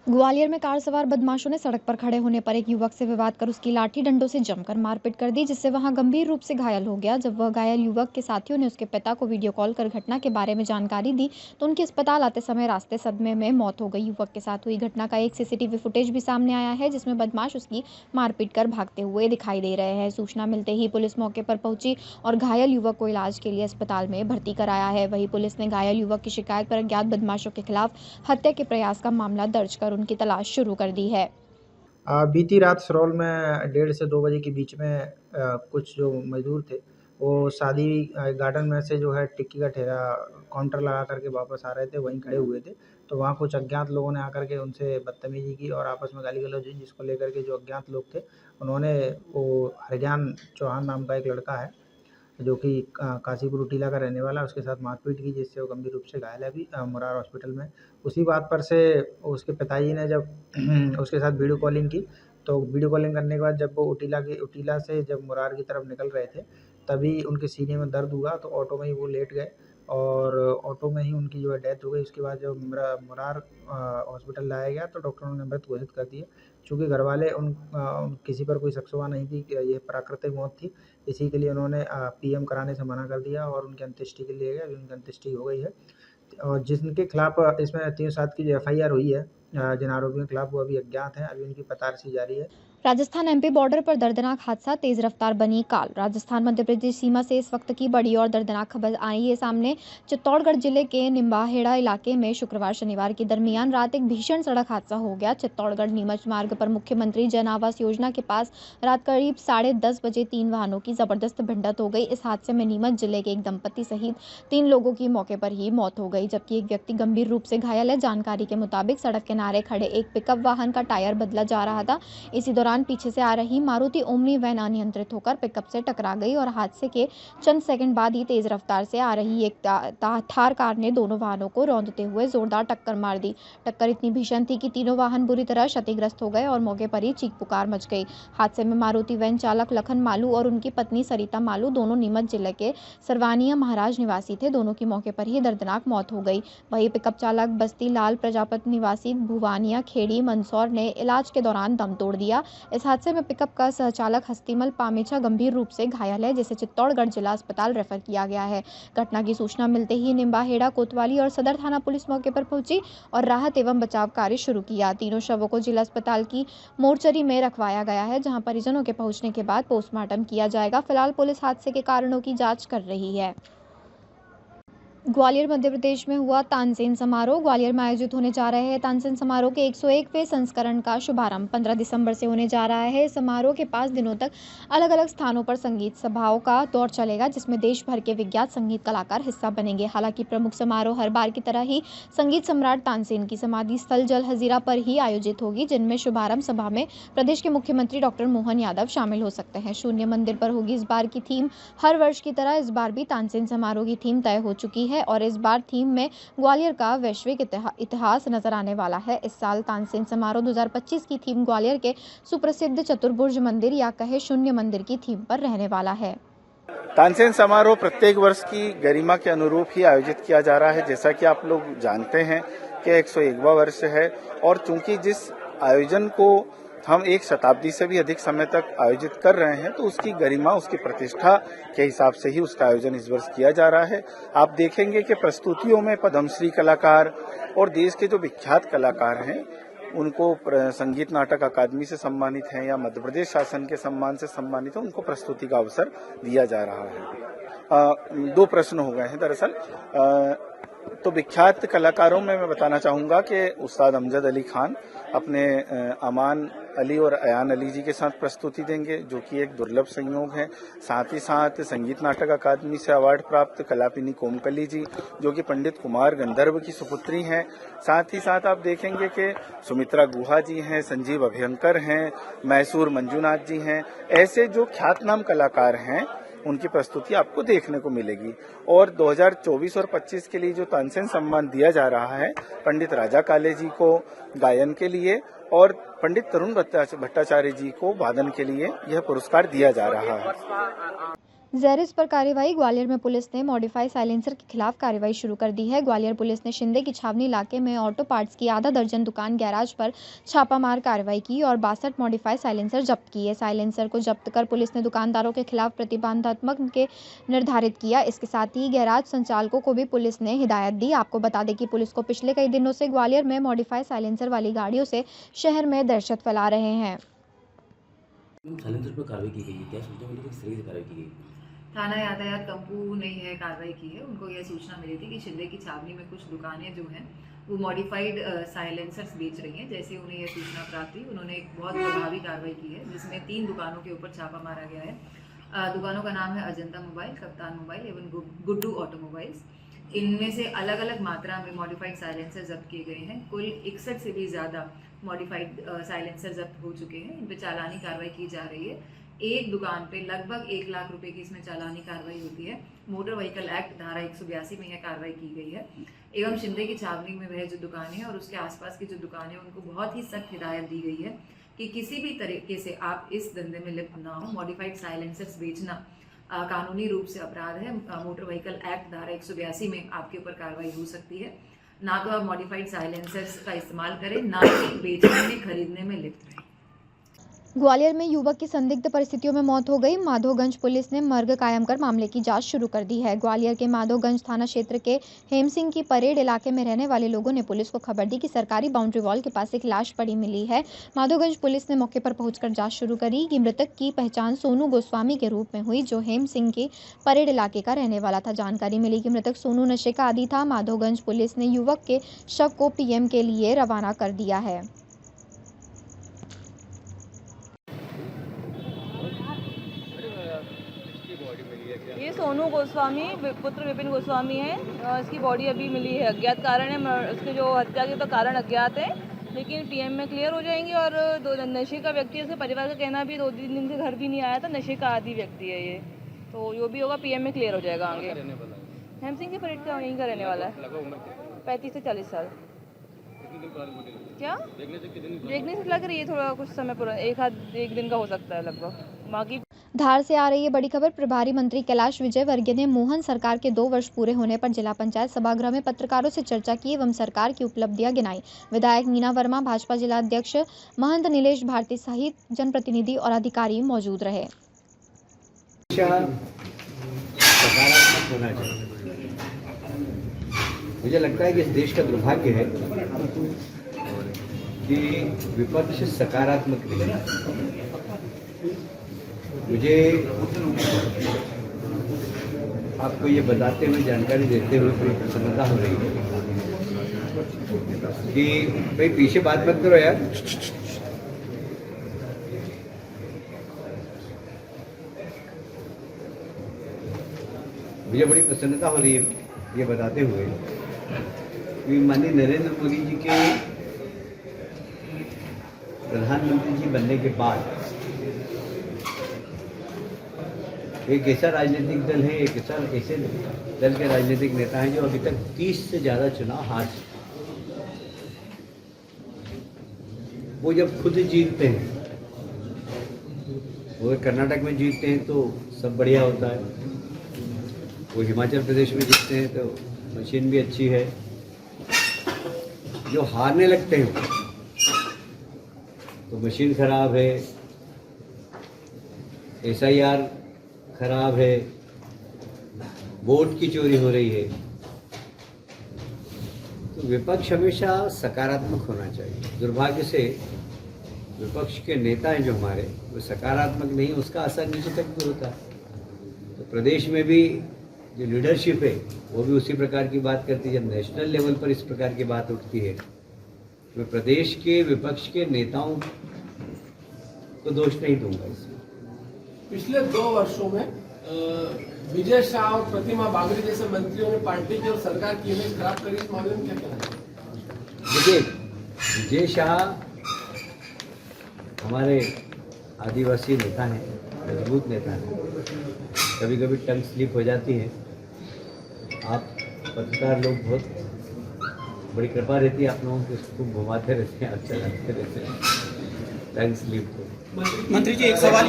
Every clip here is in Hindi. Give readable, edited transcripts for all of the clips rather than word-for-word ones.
ग्वालियर में कार सवार बदमाशों ने सड़क पर खड़े होने पर एक युवक से विवाद कर उसकी लाठी डंडों से जमकर मारपीट कर दी, जिससे वहां गंभीर रूप से घायल हो गया। जब वह घायल युवक के साथियों ने उसके पिता को वीडियो कॉल कर घटना के बारे में जानकारी दी तो उनकी अस्पताल आते समय रास्ते सदमे में मौत हो गई। युवक के साथ हुई घटना का एक सीसीटीवी फुटेज भी सामने आया है, जिसमें बदमाश उसकी मारपीट कर भागते हुए दिखाई दे रहे हैं। सूचना मिलते ही पुलिस मौके पर पहुंची और घायल युवक को इलाज के लिए अस्पताल में भर्ती कराया है। वहीं पुलिस ने घायल युवक की शिकायत पर अज्ञात बदमाशों के खिलाफ हत्या के प्रयास का मामला दर्ज कर उनकी तलाश शुरू कर दी है। बीती रात सिरौल में 1:30 से 2 बजे के बीच में कुछ जो मज़दूर थे, वो शादी गार्डन में से जो है टिक्की का ठेला काउंटर लगा कर के वापस आ रहे थे, वहीं खड़े हुए थे। तो वहाँ कुछ अज्ञात लोगों ने आकर के उनसे बदतमीज़ी की और आपस में गाली-गलौज हुई, जिसको लेकर के जो अज्ञात लोग थे, उन्होंने वो हरज्ञान चौहान नाम का एक लड़का है, जो कि काशीपुर उटीला का रहने वाला है, उसके साथ मारपीट की, जिससे वो गंभीर रूप से घायल है अभी मुरार हॉस्पिटल में। उसी बात पर से उसके पिताजी ने जब उसके साथ वीडियो कॉलिंग की, तो वीडियो कॉलिंग करने के बाद जब वो उटीला से जब मुरार की तरफ निकल रहे थे, तभी उनके सीने में दर्द हुआ, तो ऑटो में ही वो लेट गए और ऑटो में ही उनकी जो है डेथ हो गई। उसके बाद जब मुरार हॉस्पिटल लाया गया तो डॉक्टरों ने मृत घोषित कर दिया। चूँकि घरवाले किसी पर कोई शक-शुबा नहीं थी कि ये प्राकृतिक मौत थी, इसी के लिए उन्होंने पीएम कराने से मना कर दिया और उनकी अंत्येष्टि के लिए गए। अभी उनकी अंत्येष्टि हो गई है और जिनके खिलाफ इसमें 307 की जो एफआईआर हुई है, जिन आरोपियों के खिलाफ, वो अभी अज्ञात हैं। अभी उनकी पतारसी जारी है। राजस्थान एमपी बॉर्डर पर दर्दनाक हादसा, तेज रफ्तार बनी काल। राजस्थान मध्य प्रदेश सीमा से इस वक्त की बड़ी और दर्दनाक खबर आई है सामने। चित्तौड़गढ़ जिले के निम्बाहेड़ा इलाके में शुक्रवार शनिवार के दरमियान रात एक भीषण सड़क हादसा हो गया। चित्तौड़गढ़ नीमच मार्ग पर मुख्यमंत्री जन आवास योजना के पास रात करीब 10:30 बजे 3 वाहनों की जबरदस्त भिड़ंत हो गई। इस हादसे में नीमच जिले के एक दंपति सहित 3 लोगों की मौके पर ही मौत हो गई, जबकि एक व्यक्ति गंभीर रूप से घायल है। जानकारी के मुताबिक सड़क किनारे खड़े एक पिकअप वाहन का टायर बदला जा रहा था। इसी दौरान पीछे से आ रही मारुति ओमनी वैन अनियंत्रित होकर पिकअप से टकरा गई और हादसे के चंद सेकंड बाद ही तेज रफ्तार से आ रही एक थार कार ने दोनों वाहनों को रौंदते हुए जोरदार टक्कर मार दी। टक्कर इतनी भीषण थी कि तीनों वाहन बुरी तरह क्षतिग्रस्त हो गए और मौके पर ही चीख पुकार मच गई। हादसे में मारुति वैन चालक लखन मालू और उनकी पत्नी सरिता मालू, दोनों नीमच जिले के सरवानिया महाराज निवासी थे। दोनों की मौके पर ही दर्दनाक मौत हो गई। वहीं पिकअप चालक बस्ती लाल प्रजापति निवासी भुवानिया खेड़ी मंदसौर ने इलाज के दौरान दम तोड़ दिया। इस हादसे में पिकअप का सहचालक हस्तीमल पामेचा गंभीर रूप से घायल है, जिसे चित्तौड़गढ़ जिला अस्पताल रेफर किया गया है। घटना की सूचना मिलते ही निम्बाहेड़ा, कोतवाली और सदर थाना पुलिस मौके पर पहुंची और राहत एवं बचाव कार्य शुरू किया। तीनों शवों को जिला अस्पताल की मोर्चरी में रखवाया गया है, जहां परिजनों के पहुंचने के बाद पोस्टमार्टम किया जाएगा। फिलहाल पुलिस हादसे के कारणों की जांच कर रही है। ग्वालियर मध्य प्रदेश में हुआ तानसेन समारोह। ग्वालियर में आयोजित होने जा रहे हैं तानसेन समारोह के 101वें संस्करण का शुभारंभ 15 दिसंबर से होने जा रहा है। समारोह के 5 दिनों तक अलग अलग स्थानों पर संगीत सभाओं का दौर चलेगा, जिसमें देश भर के विख्यात संगीत कलाकार हिस्सा बनेंगे। हालांकि प्रमुख समारोह हर बार की तरह ही संगीत सम्राट तानसेन की समाधि स्थल जल हजीरा पर ही आयोजित होगी, जिनमें शुभारंभ सभा में प्रदेश के मुख्यमंत्री डॉक्टर मोहन यादव शामिल हो सकते हैं। शून्य मंदिर पर होगी इस बार की थीम। हर वर्ष की तरह इस बार भी तानसेन समारोह की थीम तय हो चुकी है और इस बार थीम में ग्वालियर का वैश्विक इतिहास नजर आने वाला है। इस साल तानसेन समारोह 2025 की थीम ग्वालियर के सुप्रसिद्ध चतुर्भुज मंदिर या कहे शून्य मंदिर की थीम पर रहने वाला है। तानसेन समारोह प्रत्येक वर्ष की गरिमा के अनुरूप ही आयोजित किया जा रहा है। जैसा कि आप लोग जानते हैं कि 101वां वर्ष है और चूंकि जिस आयोजन को हम 1 शताब्दी से भी अधिक समय तक आयोजित कर रहे हैं, तो उसकी गरिमा, उसकी प्रतिष्ठा के हिसाब से ही उसका आयोजन इस वर्ष किया जा रहा है। आप देखेंगे कि प्रस्तुतियों में पद्मश्री कलाकार और देश के जो विख्यात कलाकार हैं, उनको संगीत नाटक अकादमी से सम्मानित हैं या मध्य प्रदेश शासन के सम्मान से सम्मानित हैं, उनको प्रस्तुति का अवसर दिया जा रहा है। 2 प्रश्न हो गए हैं दरअसल। तो विख्यात कलाकारों में मैं बताना चाहूंगा कि उस्ताद अमजद अली खान अपने अमान अली और अयान अली जी के साथ प्रस्तुति देंगे, जो कि एक दुर्लभ संयोग है। साथ ही साथ संगीत नाटक अकादमी से अवार्ड प्राप्त कलापिनी कोमकली जी, जो कि पंडित कुमार गंधर्व की सुपुत्री हैं। साथ ही साथ आप देखेंगे कि सुमित्रा गुहा जी हैं, संजीव अभयंकर हैं, मैसूर मंजुनाथ जी हैं। ऐसे जो ख्यातनाम कलाकार हैं, उनकी प्रस्तुति आपको देखने को मिलेगी। और 2024 और 25 के लिए जो तानसेन सम्मान दिया जा रहा है, पंडित राजा काले जी को गायन के लिए और पंडित तरुण भट्टाचार्य जी को वादन के लिए यह पुरस्कार दिया जा रहा है। ज़ेर इस पर कार्यवाही। ग्वालियर में पुलिस ने मॉडिफाई साइलेंसर के खिलाफ कार्रवाई शुरू कर दी है। ग्वालियर पुलिस ने शिंदे की छावनी इलाके में ऑटो पार्ट्स की आधा दर्जन दुकान गैराज पर छापामार कार्रवाई की और 62 मॉडिफाई साइलेंसर जब्त किए। साइलेंसर को जब्त कर पुलिस ने दुकानदारों के खिलाफ प्रतिबंधात्मक के निर्धारित किया। इसके साथ ही गैराज संचालकों को भी पुलिस ने हिदायत दी। आपको बता दें कि पुलिस को पिछले कई दिनों से ग्वालियर में मॉडिफाई साइलेंसर वाली गाड़ियों से शहर में दहशत फैला रहे हैं। साइलेंसर पर कार्रवाई की गई है, क्या सूचना मिली थी, किस तरह से कार्रवाई की गई? थाना यातायात कंपू ने यह कार्रवाई की है। उनको यह सूचना मिली थी कि शिंदे की छावनी में कुछ दुकानें जो हैं वो मॉडिफाइड साइलेंसर्स बेच रही हैं। जैसे उन्हें यह सूचना प्राप्त हुई, उन्होंने एक बहुत प्रभावी कार्रवाई की है जिसमें 3 दुकानों के ऊपर छापा मारा गया है। दुकानों का नाम है अजंता मोबाइल, कप्तान मोबाइल एवं गुड्डू ऑटोमोबाइल्स। इनमें से अलग अलग मात्रा में मॉडिफाइड साइलेंसर जब्त किए गए हैं। कुल 61 से भी ज़्यादा मॉडिफाइड साइलेंसर जब्त हो चुके हैं। इन पर चालानी कार्रवाई की जा रही है। एक दुकान पे लगभग 1 लाख रुपए की इसमें चालानी कार्रवाई होती है। मोटर व्हीकल एक्ट धारा 182 में यह कार्रवाई की गई है। एवं शिंदे की छावनी में वह जो दुकान है और उसके आसपास की जो दुकानें हैं उनको बहुत ही सख्त हिदायत दी गई है कि किसी भी तरीके से आप इस धंधे में लिप्त ना हो। मॉडिफाइड साइलेंसर्स बेचना कानूनी रूप से अपराध है। मोटर व्हीकल एक्ट धारा 182 में आपके ऊपर कार्रवाई हो सकती है। ना तो आप मॉडिफाइड साइलेंसर्स का इस्तेमाल करें, ना ही बेचने में खरीदने में लिप्त रहें। ग्वालियर में युवक की संदिग्ध परिस्थितियों में मौत हो गई। माधोगंज पुलिस ने मर्ग कायम कर मामले की जांच शुरू कर दी है। ग्वालियर के माधोगंज थाना क्षेत्र के हेमसिंह की परेड इलाके में रहने वाले लोगों ने पुलिस को खबर दी कि सरकारी बाउंड्री वॉल के पास एक लाश पड़ी मिली है। माधोगंज पुलिस ने मौके पर पहुंचकर जांच शुरू करी कि मृतक की पहचान सोनू गोस्वामी के रूप में हुई, जो हेमसिंह की परेड इलाके का रहने वाला था। जानकारी मिली कि मृतक सोनू नशे का आदी था। माधोगंज पुलिस ने युवक के शव को पीएम के लिए रवाना कर दिया है। ये सोनू गोस्वामी पुत्र विपिन गोस्वामी है। इसकी बॉडी अभी मिली है। अज्ञात कारण है, इसके जो हत्या के तो कारण अज्ञात है, लेकिन पीएम में क्लियर हो जाएंगे। और नशे का व्यक्ति है, उसके परिवार का कहना भी 2-3 दिन से घर भी नहीं आया था। नशे का आदी व्यक्ति है ये, तो जो भी होगा पीएम में क्लियर हो जाएगा आगे। हेमसिंह की परेड का यहीं का रहने वाला है। 35 से 40 साल। क्या देखने से लग रही है थोड़ा कुछ समय पूरा, एक दिन का हो सकता है लगभग। बाकी धार से आ रही है बड़ी खबर। प्रभारी मंत्री कैलाश विजयवर्गीय ने मोहन सरकार के 2 वर्ष पूरे होने पर जिला पंचायत सभागृह में पत्रकारों से चर्चा की एवं सरकार की उपलब्धियां गिनाई। विधायक मीना वर्मा, भाजपा जिला अध्यक्ष महंत नीलेश भारती सहित जनप्रतिनिधि और अधिकारी मौजूद रहे। सकारात्मक होना चाहिए। मुझे लगता है कि इस देश का दुर्भाग्य है कि विपक्ष सकारात्मक नहीं है। मुझे आपको ये बताते हुए, जानकारी देते हुए बड़ी प्रसन्नता हो रही है कि भाई पीछे बात मत करो यार। मुझे बड़ी प्रसन्नता हो रही है ये बताते हुए कि माननीय नरेंद्र मोदी जी के प्रधानमंत्री जी बनने के बाद एक ऐसा राजनीतिक दल है, एक ऐसे दल के राजनीतिक नेता हैं जो अभी तक 30 से ज़्यादा चुनाव हार चुके। वो जब खुद जीतते हैं, वो कर्नाटक में जीतते हैं तो सब बढ़िया होता है, वो हिमाचल प्रदेश में जीतते हैं तो मशीन भी अच्छी है। जो हारने लगते हैं तो मशीन खराब है, SIR खराब है, वोट की चोरी हो रही है। तो विपक्ष हमेशा सकारात्मक होना चाहिए। दुर्भाग्य से विपक्ष के नेता हैं जो हमारे, वो सकारात्मक नहीं, उसका असर नीचे तक भी होता है। तो प्रदेश में भी जो लीडरशिप है वो भी उसी प्रकार की बात करती है। जब नेशनल लेवल पर इस प्रकार की बात उठती है तो मैं प्रदेश के विपक्ष के नेताओं को दोष नहीं दूंगा इसमें। पिछले 2 वर्षों में विजय शाह और प्रतिमा बागड़ी जैसे मंत्रियों ने पार्टी की और सरकार की इमेज खराब करी। इस मामले में क्या कहना है? देखिए, विजय शाह हमारे आदिवासी नेता हैं, मजबूत नेता हैं। कभी कभी टंग स्लिप हो जाती है। आप पत्रकार लोग बहुत बड़ी कृपा रहती है आप लोगों को, खूब घुमाते रहते हैं, आप चलाते रहते हैं। थैंक्स लीव को। मंत्री जी एक सवाल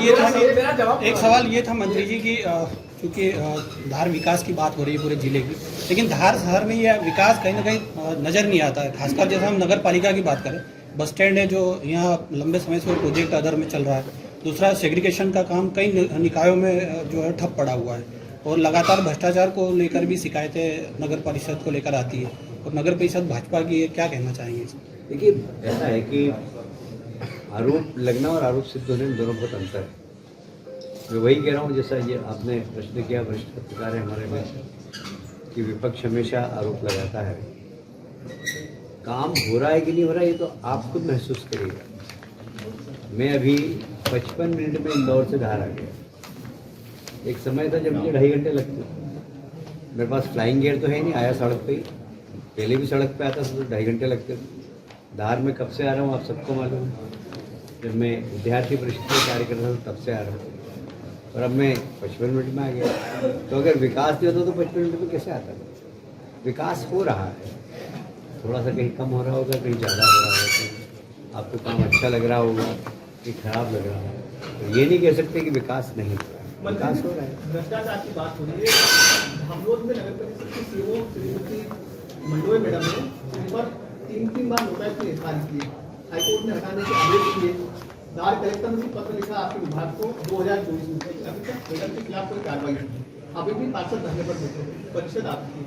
ये था मंत्री जी की क्योंकि धार विकास की बात हो रही है पूरे जिले की, लेकिन धार शहर में यह विकास कहीं ना कहीं नज़र नहीं आता है। खासकर जैसे हम नगर पालिका की बात करें, बस स्टैंड है जो यहाँ लंबे समय से प्रोजेक्ट अदर में चल रहा है। दूसरा सेग्रीगेशन का काम कई निकायों में जो है ठप पड़ा हुआ है, और लगातार भ्रष्टाचार को लेकर भी शिकायतें नगर परिषद को लेकर आती है, और नगर परिषद भाजपा की है, क्या कहना चाहेंगे? देखिए ऐसा है कि आरोप लगना और आरोप सिद्ध होने में दोनों बहुत अंतर है। मैं वही कह रहा हूँ जैसा ये आपने प्रश्न किया, वरिष्ठ पत्रकार है हमारे में, कि विपक्ष हमेशा आरोप लगाता है। काम हो रहा है कि नहीं हो रहा है ये तो आप खुद महसूस करिएगा। मैं अभी 55 मिनट में इंदौर से धार आ गया। एक समय था जब मुझे 2.5 घंटे लगते थे। मेरे पास फ्लाइंग गियर तो है नहीं, आया सड़क पे ही। पहले भी सड़क पे आता था तो 2.5 घंटे लगते थे। धार में कब से आ रहा हूँ आप सबको मालूम है। जब मैं विद्यार्थी परिषद में कार्य कर रहा था तब से आ रहा हूँ, और अब मैं 55 मिनट में आ गया। तो अगर विकास नहीं होता तो 55 मिनट में कैसे आता? विकास हो रहा है, थोड़ा सा कहीं कम हो रहा होगा, कहीं ज़्यादा हो रहा होगा, आपको काम अच्छा लग रहा होगा कि खराब लग रहा है। तो ये नहीं कह सकते कि विकास नहीं हो रहा है, विकास हो रहा है। भ्रष्टाचार की बात हो रही है। हम लोग में नगर परिषद की सीओ श्रीमती मंडोए मैडम ने उन पर 3 बार नोटिस की खारिज की, हाईकोर्ट ने हटाने के आदेश दिए। धार कलेक्टर ने पत्र लिखा आपके विभाग को 2024 में, अभी तक मैडम के खिलाफ कोई कार्रवाई नहीं। अभी भी पार्षद धरने पर बैठे हैं, परिषद आपकी।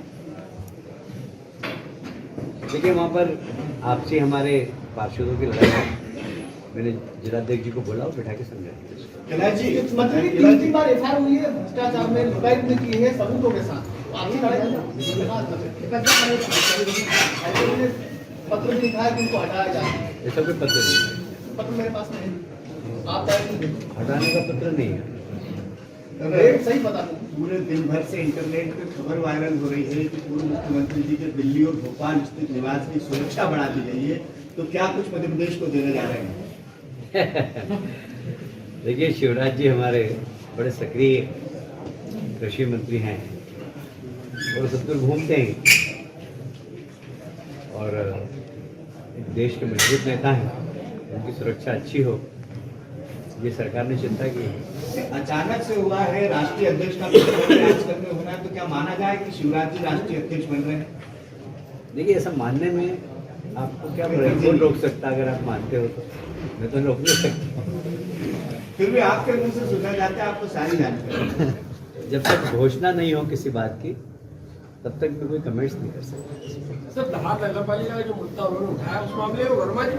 देखिए वहाँ पर आपसे हमारे पार्षदों की लड़ाई है। मैंने जिलाध्यक्ष जी को बोला और बैठा के समझाया। मंत्री 3 बार एफआईआर हुई है भ्रष्टाचार में, लुटाई ने की है सबूतों के साथ। आपकी लड़ाई पत्र भी लिखा है कि उनको हटाया जाए। ऐसा कोई पत्र नहीं, पत्र मेरे पास नहीं है, आप हटाने का पत्र नहीं है। रेट सही बता दें। पूरे दिन भर से इंटरनेट पे खबर वायरल हो रही है कि पूर्व मुख्यमंत्री जी के दिल्ली और भोपाल स्थित निवास की सुरक्षा बढ़ा दी गई है, तो क्या कुछ मध्य प्रदेश को देने जा रहे हैं? देखिए शिवराज जी हमारे बड़े सक्रिय कृषि मंत्री हैं और सब दूर घूमते हैं, और देश के मजबूत नेता हैं, उनकी सुरक्षा अच्छी हो ये सरकार ने चिंता की है। अचानक से हुआ है, राष्ट्रीय अध्यक्ष का प्रयास करने होना है, तो क्या माना जाए कि शिवराज जी राष्ट्रीय अध्यक्ष बन रहे हैं? देखिए ऐसा मानने में आपको क्या कौन रोक सकता? अगर आप मानते हो तो मैं तो रोक नहीं सकता। फिर भी आपके मुंह से सुना जाता है आपको सारी जानकारी। जब तक घोषणा नहीं हो किसी बात की तब तक मैं कोई कमेंट्स नहीं कर सकता। सर धार नगर पालिका का जो मुद्दा उन्होंने उठाया उस मामले में वर्मा जी